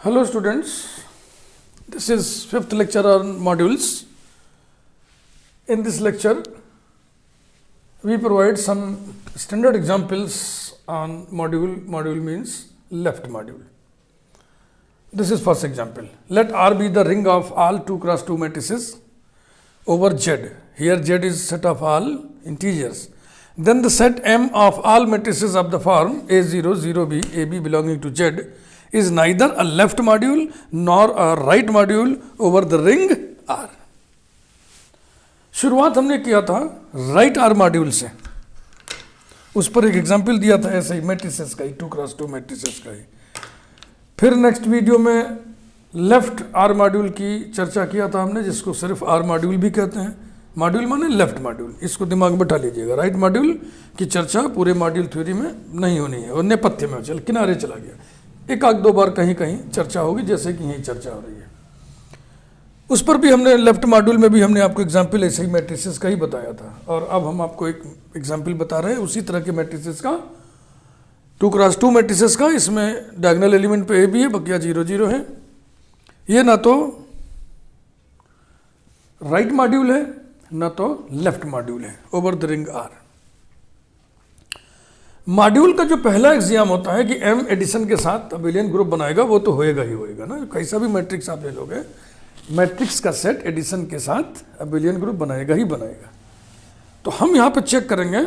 Hello students, this is fifth lecture on modules. In this lecture, we provide some standard examples on module. Module means left module. This is first example. Let R be the ring of all 2 cross 2 matrices over Z. Here Z is set of all integers. Then the set M of all matrices of the form A0, 0B, AB belonging to Z is neither a left module nor a right module over the ring R. शुरुआत हमने किया था right are module से, उस पर एक example दिया था ऐसे ही मैट्रिसेस का ही, 2 क्रॉस 2 मैट्रिसेस का ही. फिर नेक्स्ट वीडियो में लेफ्ट आर मॉड्यूल की चर्चा किया था हमने, जिसको सिर्फ आर मॉड्यूल भी कहते हैं. मॉड्यूल माने लेफ्ट मॉड्यूल, इसको दिमाग में बैठा लीजिएगा. राइट मॉड्यूल की चर्चा पूरे मॉड्यूल थ्योरी में नहीं होनी है, और नेपथ्य में चल किनारे चला गया. एक आध दो बार कहीं कहीं चर्चा होगी, जैसे कि यही चर्चा हो रही है. उस पर भी हमने लेफ्ट मॉड्यूल में भी हमने आपको एग्जाम्पल ऐसे ही मैट्रिसेस का ही बताया था, और अब हम आपको एक एग्जाम्पल बता रहे हैं उसी तरह के मैट्रिसेस का, 2 क्रॉस 2 मैट्रिसेस का. इसमें डायगोनल एलिमेंट पे ए भी है, बकिया 0 0 है. ये ना तो राइट मॉड्यूल है ना तो लेफ्ट मॉड्यूल है over the ring R. Module का जो पहला एग्जाम होता है कि एम एडिशन के साथ अबेलियन ग्रुप बनाएगा, वो तो होएगा ही होएगा ना. कैसा भी मैट्रिक्स आप ले लोगे, मैट्रिक्स का सेट एडिशन के साथ अबेलियन ग्रुप बनाएगा ही बनाएगा. तो हम यहाँ पे चेक करेंगे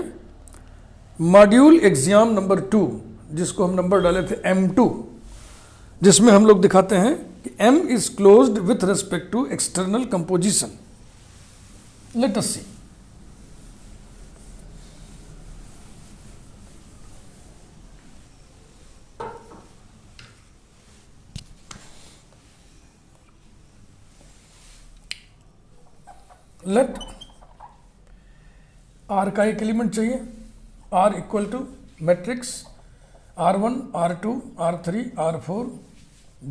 मॉड्यूल एग्जाम नंबर 2, जिसको हम नंबर डाले थे M2, जिसमें हम लोग दिखाते हैं कि M is closed with respect to external composition. Let us see. Let R का एक एलिमेंट चाहिए, R equal to matrix R1, R2, R3, R4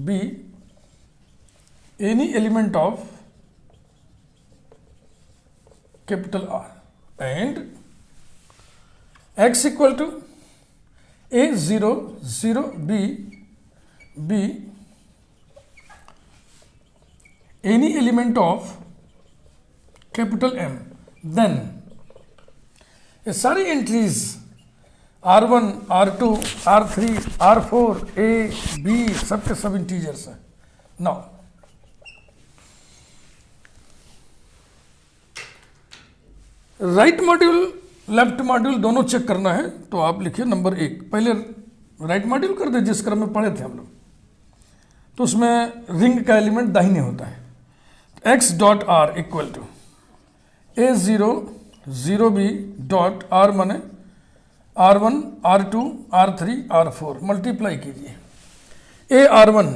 be any element of capital R and X equal to A0, 0B, B any element of capital M. Then ये सारी entries R1, R2, R3, R4, A, B सब के सब integers हैं. Now right module left module दोनों check करना है, तो आप लिखिए नंबर 1. पहले राइट मॉड्यूल कर दे, जिस क्रम में पढ़े थे हम लोग, तो उसमें रिंग का एलिमेंट दाहिने होता है. X dot R equal to A0, 0B dot R माने R1, R2, R3, R4 multiply कीजिए. AR1,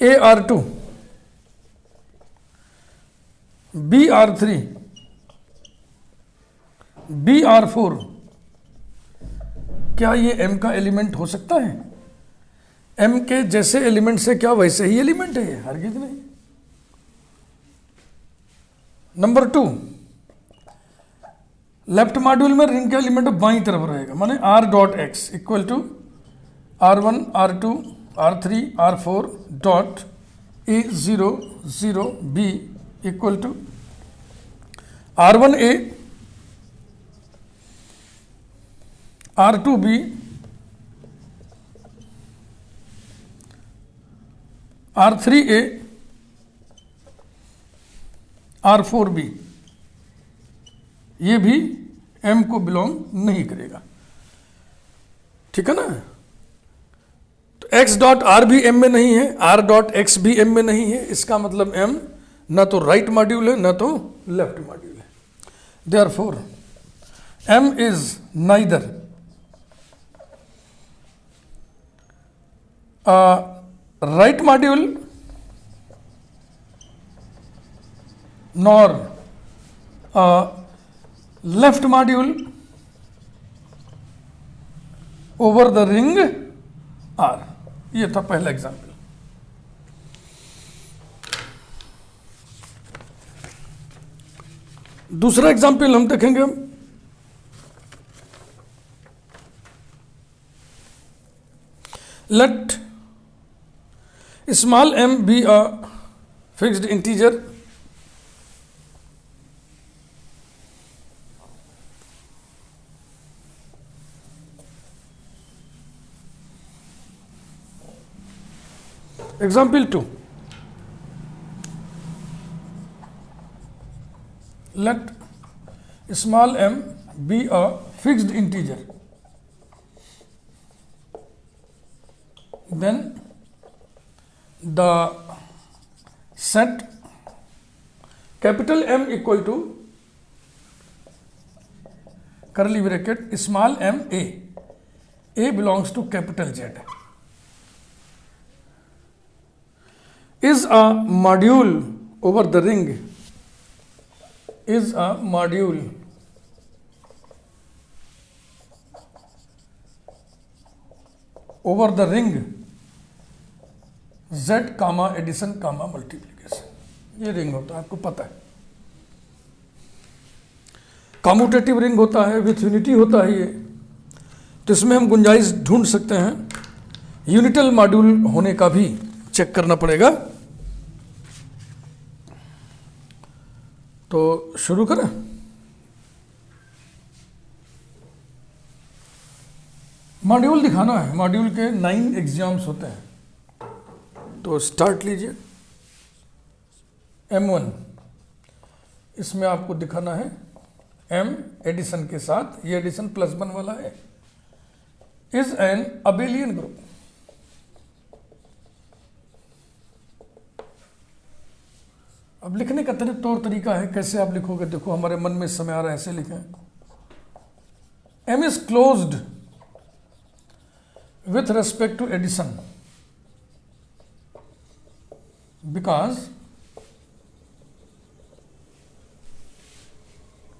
AR2, BR3, BR4. क्या ये M का एलिमेंट हो सकता है? M के जैसे एलिमेंट से क्या वैसे ही एलिमेंट है? हरगिज नहीं. नंबर 2, लेफ्ट मॉड्यूल में रिंग का एलिमेंट बाईं तरफ रहेगा, माने R dot X equal to R1, R2, R3, R4 dot A0, 0B equal to R1A, R2B, R3A, R4B. ये भी M को बिलोंग नहीं करेगा. ठीक है ना. तो X डॉट R भी M में नहीं है, R डॉट X भी M में नहीं है. इसका मतलब M ना तो राइट मॉड्यूल है ना तो लेफ्ट मॉड्यूल है. Therefore M is neither right module nor left module over the ring R. ये था पहला एग्जाम्पल. दूसरा एग्जाम्पल हम देखेंगे. Let small m be a fixed integer, example 2, let small m be a fixed integer, then the set capital M equal to curly bracket small m a belongs to capital Z, is a module over the ring, is a module over the ring Z comma addition comma multiplication. ये ring होता है, आपको पता है। Commutative ring होता है, with unity होता है ये, तो इसमें हम गुंजाइश ढूंढ सकते हैं। यूनिटल मॉड्यूल होने का भी चेक करना पड़ेगा। तो शुरू करें। मॉड्यूल दिखाना है, मॉड्यूल के 9 एग्जाम्स होते हैं। तो स्टार्ट लीजिए। M1 इसमें आपको दिखाना है M एडिशन के साथ, ये एडिशन +1 वाला है, इज एन अबेलियन ग्रुप। अब लिखने का तौर तरीका है, कैसे आप लिखोगे देखो, हमारे मन में इस समय आ रहा है, ऐसे लिखें। M is closed with respect to addition because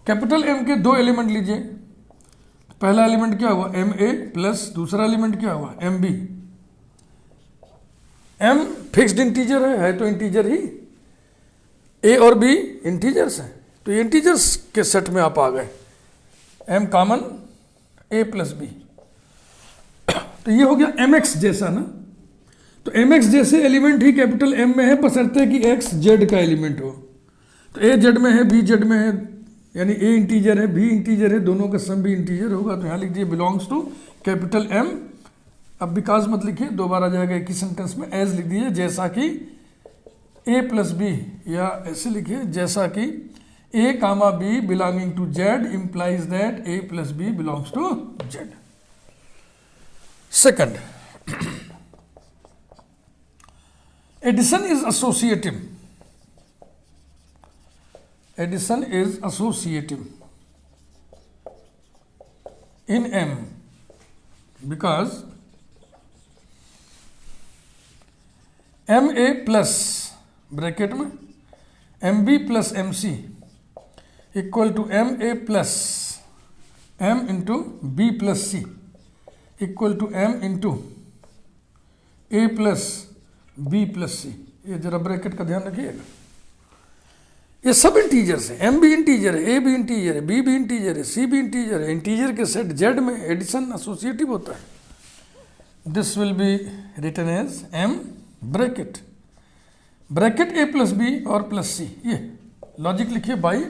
capital M के 2 एलिमेंट लीजिए। पहला एलिमेंट क्या हुआ MA प्लस दूसरा एलिमेंट क्या हुआ MB। M फिक्स्ड इंटीजर है तो इंटीजर ही, A और B इंटीजर्स हैं, तो ये इंटीजर्स के सेट में आप आ गए। M common A plus B, तो ये हो गया mx जैसा ना। तो mx जैसे एलिमेंट ही कैपिटल M में है, बशर्ते कि x z का एलिमेंट हो। तो a z में है, b z में है, यानी a इंटीजर है, b इंटीजर है, दोनों का सम भी इंटीजर होगा। तो यहाँ लिख दिए बिलोंग्स टू कैपिटल M। अब बिकॉज मत लिखिए, दो बार आ जाएगा एक ही सेंटेंस में। एज लिख दीजिए जैसा कि a प्लस बी, या ऐसे लिखिए जैसा कि a comma b belonging to z implies that a plus b belongs to z। Second, addition is associative. Addition is associative in M because MA plus bracket में MB plus MC equal to MA plus M into B plus C equal to M into A plus B plus C। ये जरा bracket का ध्यान रखिएगा। ये सब integers हैं, M भी इंटीजर है, A भी इंटीजर है, B भी इंटीजर है, C भी इंटीजर है। इंटीजर के सेट Z में एडिशन एसोसिएटिव होता है। This will be written as M bracket bracket A plus B और प्लस C। ये लॉजिक लिखिए by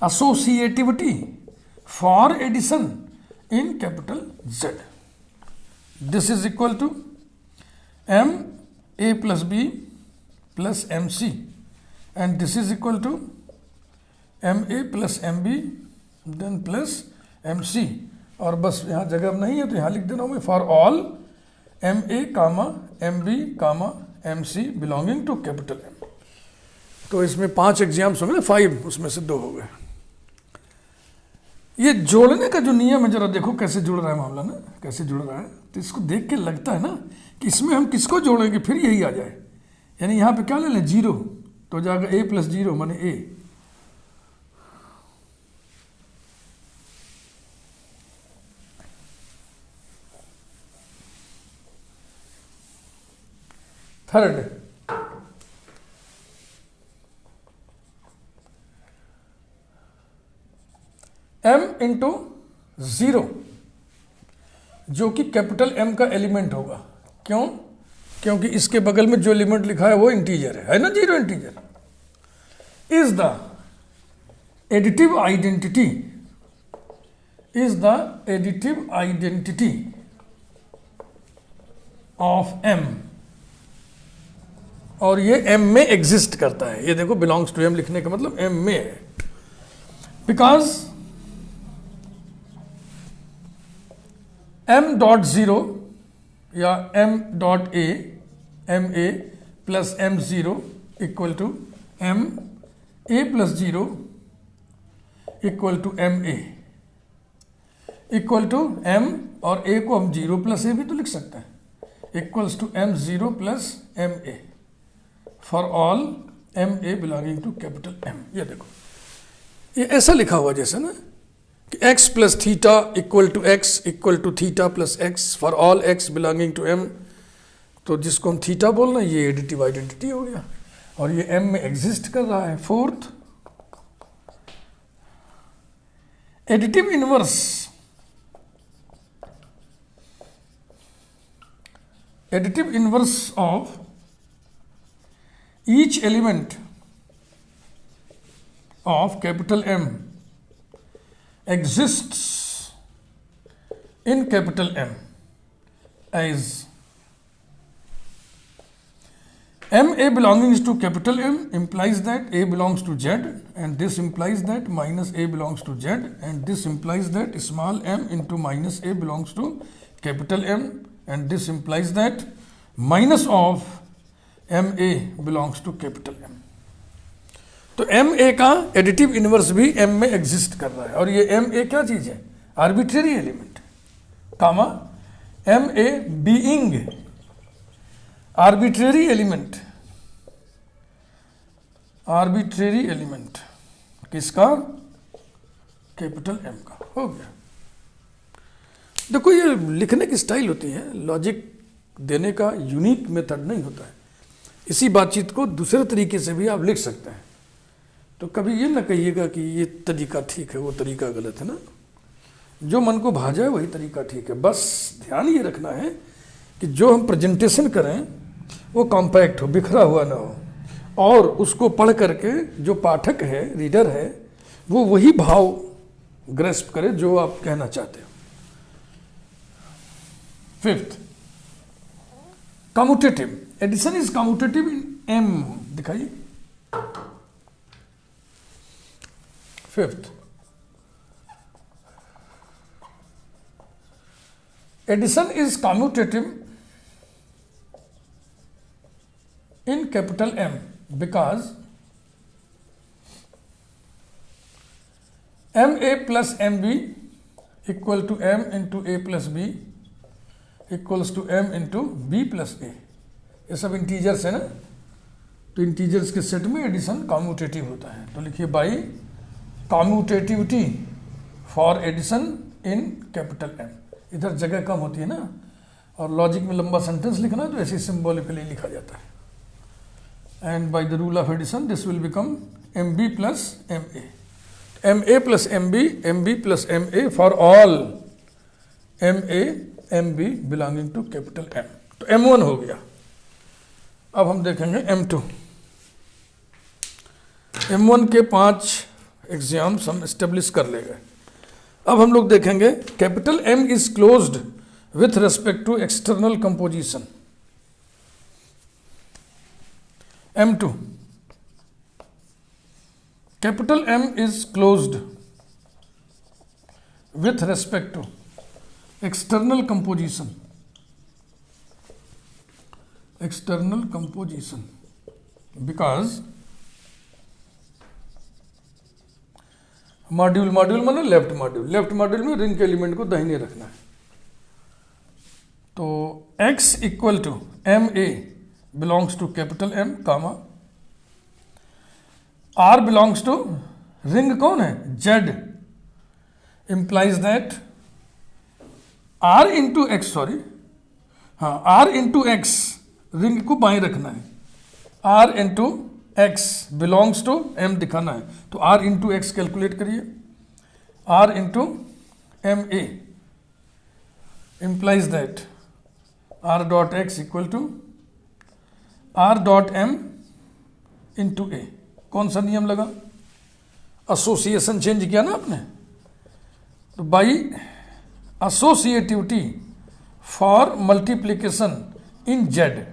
associativity for addition in capital Z। This is equal to M A plus B plus MC and this is equal to MA plus MB then plus MC। और बस यहाँ जगह नहीं है तो यहाँ लिख देना मैं for all MA comma MB comma MC belonging to capital M। तो इसमें 5 एग्जाम्स होंगे ना, 5, उसमें से 2 हो गए। ये जोड़ने का जो नियम है, जरा देखो कैसे जुड़ रहा है मामला ना, कैसे जुड़ रहा है। तो इसको देख के लगता है ना कि इसमें हम किसको जोड़ेंगे फिर यही आ जाए। यानी यहाँ पे क्या ले लें 0, तो जाएगा A प्लस 0 माने A। थर्ड, M इंटू 0 जो कि कैपिटल M का एलिमेंट होगा। क्यों? क्योंकि इसके बगल में जो एलिमेंट लिखा है वो इंटीजर है ना, zero integer, is the additive identity, is the additive identity of M, और ये एम में एग्जिस्ट करता है। ये देखो बिलोंग्स टू एम लिखने का मतलब एम में है, बिकॉज एम डॉट जीरो या M dot A, M A plus M zero equal to M A plus zero equal to M A, equal to M, और ए को हम जीरो प्लस ए भी तो लिख सकते हैं, equals to M zero plus M A for all M A belonging to capital M. ये देखो ये ऐसा लिखा हुआ जैसे ना कि x plus theta equal to X equal to theta plus X for all x belonging to m, तो जिसको हम थीटा बोल रहे हैं ये एडिटिव आइडेंटिटी हो गया, और ये m में एग्जिस्ट कर रहा है। Fourth, additive inverse, additive inverse of each element of capital M exists in capital M as M A belonging to capital M implies that A belongs to Z, and this implies that minus A belongs to Z, and this implies that small m into minus A belongs to capital M, and this implies that minus of M A belongs to capital M. तो M A का additive inverse भी M में exist कर रहा है, और ये M A क्या चीज है, arbitrary element, comma M A being arbitrary element, arbitrary element किसका, कैपिटल एम का। हो गया। देखो ये लिखने की स्टाइल होती है, लॉजिक देने का यूनिक मेथड नहीं होता है। इसी बातचीत को दूसरे तरीके से भी आप लिख सकते हैं, तो कभी ये ना कहिएगा कि ये तरीका ठीक है वो तरीका गलत है ना, जो मन को भा जाए वही तरीका ठीक है। बस ध्यान ये रखना है कि जो हम प्रेजेंटेशन करें वो कॉम्पैक्ट हो, बिखरा हुआ ना हो, और उसको पढ़ करके जो पाठक है, रीडर है, वो वही भाव ग्रेस्प करे जो आप कहना चाहते हो। Fifth, commutative, addition is commutative in M, दिखाइए। Fifth, addition is commutative in capital M because MA plus MB equal to M into A plus B equals to M into B plus A। ये सब integers है ना, तो integers के set में addition commutative होता है। तो लिखिए by commutativity for addition in capital M। इधर जगह कम होती है ना, और लॉजिक में लंबा सेंटेंस लिखना है तो ऐसे सिंबॉलिकली लिखा जाता है। And by the rule of addition this will become MB plus MA, MA plus MB, MB plus MA for all MA MB belonging to capital M। तो M1 हो गया। अब हम देखेंगे M2। M1 के 5 एग्जाम्स हम एस्टेब्लिश कर ले गए। अब हम लोग देखेंगे capital M is closed with respect to external composition। M2, capital M is closed with respect to external composition, external composition because module, module माने लेफ्ट मॉड्यूल, लेफ्ट मॉड्यूल में रिंग के एलिमेंट को दाहिने रखना है। तो x equal to M A belongs to capital M, comma R belongs to ring कौन है, Z, implies that R into X, sorry, हाँ R into X, रिंग को बाएं रखना है, R into X belongs to M दिखाना है, तो R into X कैलकुलेट करिए, R into MA implies that R dot X equal to R dot M into A. कौन सा नियम लगा? एसोसिएशन चेंज किया ना आपने, तो by associativity for multiplication in Z.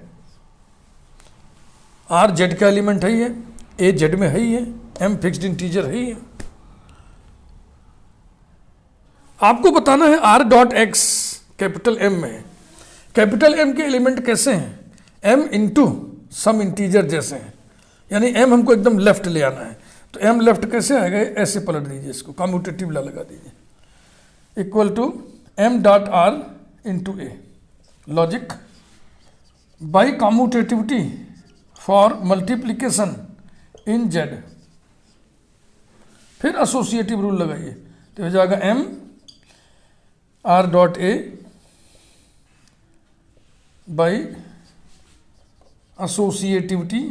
Are Z का एलिमेंट है ही है, ए जेड में है ही है, एम फिक्स्ड इंटीजर है ही है। आपको बताना है R dot X capital M में है। कैपिटल एम के एलिमेंट कैसे हैं? एम इंटू सम इंटीजर जैसे हैं, यानी एम हमको एकदम लेफ्ट ले आना है। तो एम लेफ्ट कैसे आएगा? ऐसे पलट दीजिए इसको, कम्यूटेटिव ला लगा दीजिए, equal to M dot R into A. Logic by commutativity for multiplication in Z. फिर एसोसिएटिव रूल लगाइए, तो हो जाएगा M R dot A by associativity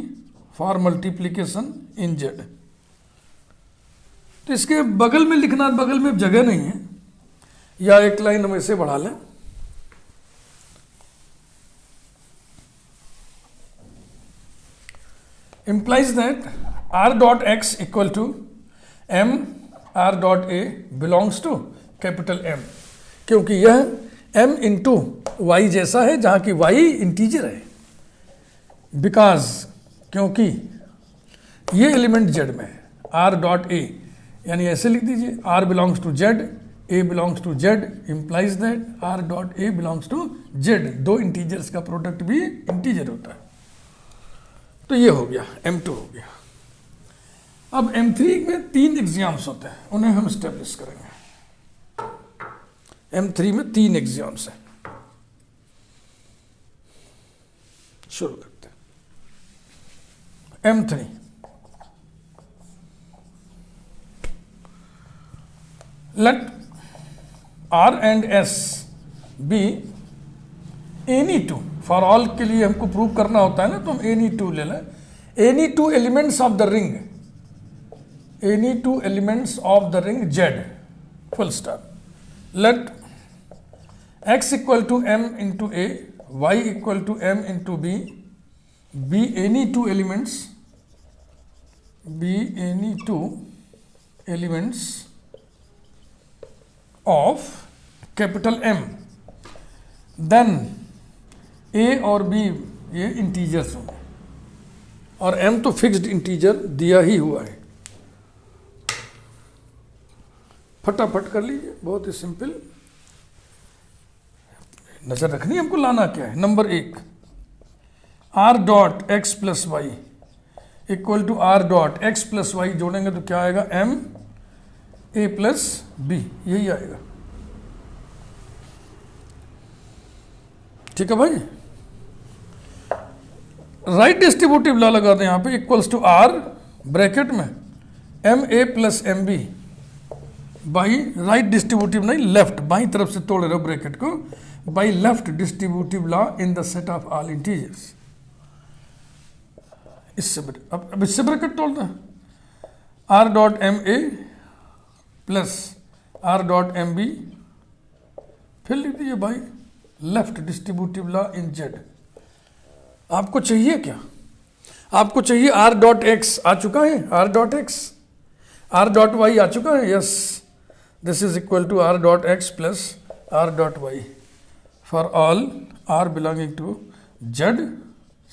for multiplication in Z. तो इसके बगल में लिखना, बगल में जगह नहीं है, या एक लाइन हम ऐसे बढ़ा लें, implies that r dot x equal to m r dot a belongs to capital M, क्योंकि यह m इंटू वाई जैसा है, जहां की y इंटीजर है। बिकॉज क्योंकि ये एलिमेंट z में है, r डॉट a, यानी ऐसे लिख दीजिए r belongs to z, a belongs to z, implies that r dot a belongs to z। दो इंटीजर्स का प्रोडक्ट भी इंटीजर होता है। तो ये हो गया, M2 हो गया। अब M3 में 3 एग्जाम्स होते हैं, उन्हें हम स्टेब्लिश करेंगे। M3 में 3 एग्जाम्स हैं, शुरू करते हैं। M3 let R and S be any two. For all के लिए हमको प्रूव करना होता है ना, तो हम एनी टू ले लें। Any two elements of the ring, any two elements of the ring Z, full stop. Let x equal to m into A, Y equal to m into B, be any two elements, be any two elements of capital M। Then A और B ये integers होंगे, और m तो fixed integer दिया ही हुआ है। फटाफट कर लीजिए, बहुत ही सिंपल। नजर रखनी हमको, लाना क्या है। Number 1, r dot X plus Y equal to r dot X plus Y जोड़ेंगे तो क्या आएगा? m a प्लस बी, यही आएगा। ठीक है भाई। राइट डिस्ट्रीब्यूटिव लॉ लगा दें यहां पे, इक्वल्स टू r ब्रैकेट में M A plus M B by right distributive नहीं, लेफ्ट, बाई तरफ से तोड़ रहे हो ब्रैकेट को, by left distributive law in the set of all integers. इससे अब इससे ब्रैकेट तोड़ दें, r dot M A plus r dot M B, फिर लिख दीजिए by left distributive law in Z. आपको चाहिए क्या? आपको चाहिए r डॉट एक्स, आ चुका है r dot X, r dot Y आ चुका है, yes, this is equal to r dot X plus r dot Y for all r belonging to z,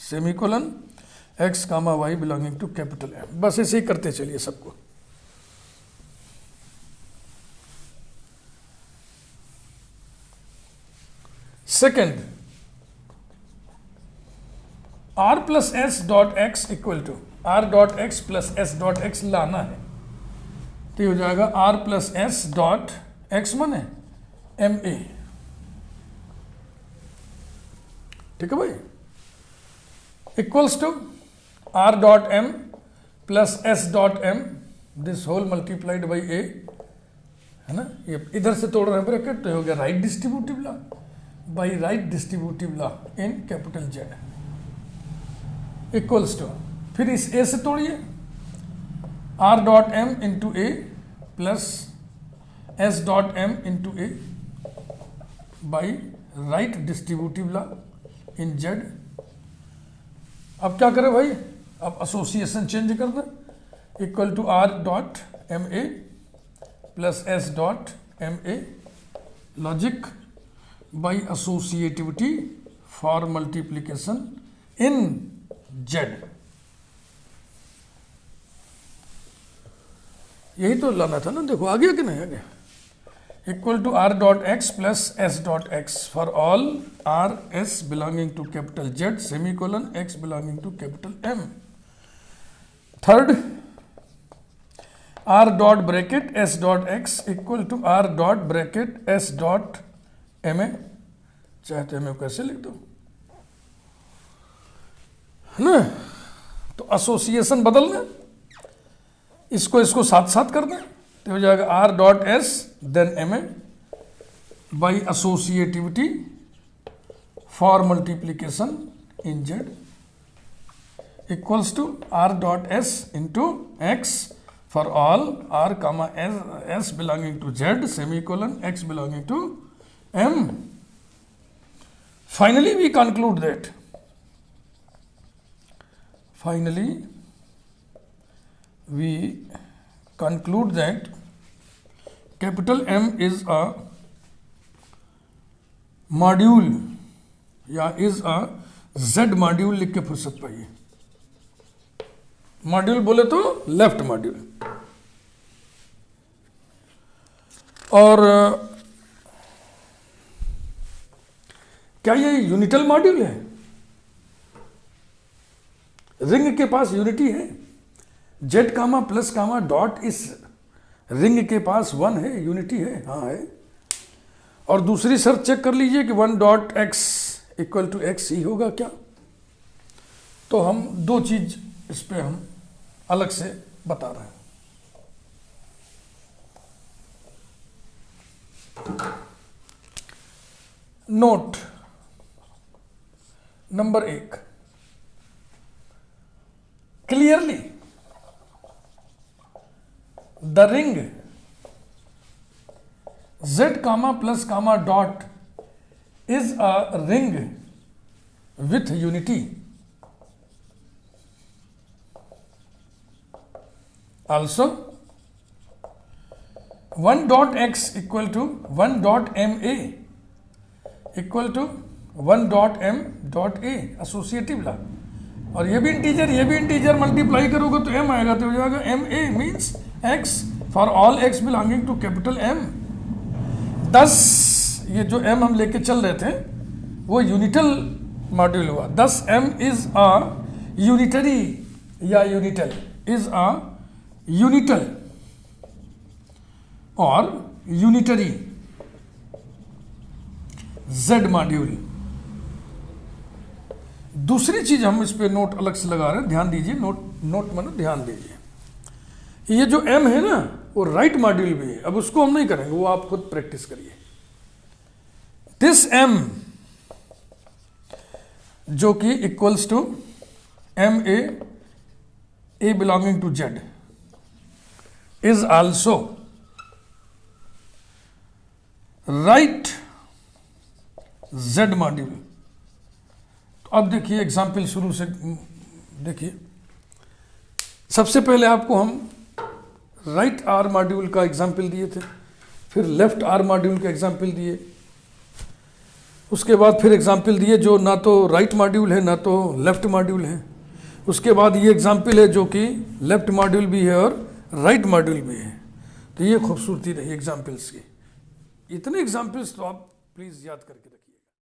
semicolon x comma y belonging to capital M। बस ऐसे ही करते चलिए सबको। Second, r plus S dot X equal to r dot X plus S dot X लाना है, तो ये हो जाएगा r plus S dot x माने एम ए। ठीक है भाई, equals to r dot m plus S dot m, this whole multiplied by a, है ना। ये इधर से तोड़ रहे हैं ब्रैकेट, तो हो गया right distributive law by right distributive law in capital Z, equals to, फिर इस a से तोड़िए, r dot m into A plus s dot m into A by right distributive law in z, अब क्या करें भाई, अब एसोसिएशन चेंज कर दें, equal to R dot M A plus S dot M A logic by associativity for multiplication in Z. यही तो लाना था ना, देखो आ गया कि नहीं आ गया। Equal to R dot X plus S dot X for all R S belonging to capital Z semicolon X belonging to capital M. Third, R dot bracket S dot X equal to R dot bracket S dot M A, चाहे तो M A कैसे लिख दो, है ना। तो association बदल दें, इसको साथ साथ कर दें, तो हो जाएगा R dot S then M A by associativity for multiplication in Z equals to R dot S into X for all R comma S belonging to Z semicolon X belonging to M. Finally we conclude that capital M is a module या is a Z module लिख के फुर्सत पाइए। Module बोले तो left module. और क्या ये यूनिटल मॉड्यूल है? रिंग के पास यूनिटी है, जेड कामा प्लस कामा डॉट इस रिंग के पास 1 है, यूनिटी है, हाँ है। और दूसरी शर्त चेक कर लीजिए कि 1 dot X equal to X ही होगा क्या। तो हम दो चीज इस पे हम अलग से बता रहे हैं। Note number 1, clearly the ring z comma plus comma dot is a ring with unity. Also 1 dot x equal to 1 dot ma equal to 1 dot m dot a associative ला। और ये भी इंटीजर मल्टीप्लाई करोगे तो m आएगा, तो हो जाएगा M A means x for all x belonging to capital M। 10 ये जो m हम लेके चल रहे थे वो यूनिटल मॉड्यूल हुआ। 10 m इज अ यूनिटरी या यूनिटल इज अ यूनिटल और यूनिटरी Z मॉड्यूल। दूसरी चीज हम इस पे नोट अलग से लगा रहे हैं, ध्यान दीजिए, नोट मानो ध्यान दीजिए। ये जो M है ना वो राइट मॉड्यूल भी है, अब उसको हम नहीं करेंगे, वो आप खुद प्रैक्टिस करिए। दिस M जो कि equals to M A belonging to Z is also right Z module. तो अब देखिए एग्जाम्पल शुरू से देखिए। सबसे पहले आपको हम राइट आर मॉड्यूल का एग्जाम्पल दिए थे, फिर लेफ्ट आर मॉड्यूल का एग्जाम्पल दिए, उसके बाद फिर एग्जाम्पल दिए जो ना तो राइट मॉड्यूल है ना तो लेफ्ट मॉड्यूल है। उसके बाद ये एग्जाम्पल है जो कि लेफ्ट मॉड्यूल भी है और राइट मॉड्यूल भी है। तो ये खूबसूरती रही एग्जाम्पल्स की। इतने एग्जाम्पल्स तो आप प्लीज़ याद करके रखिए।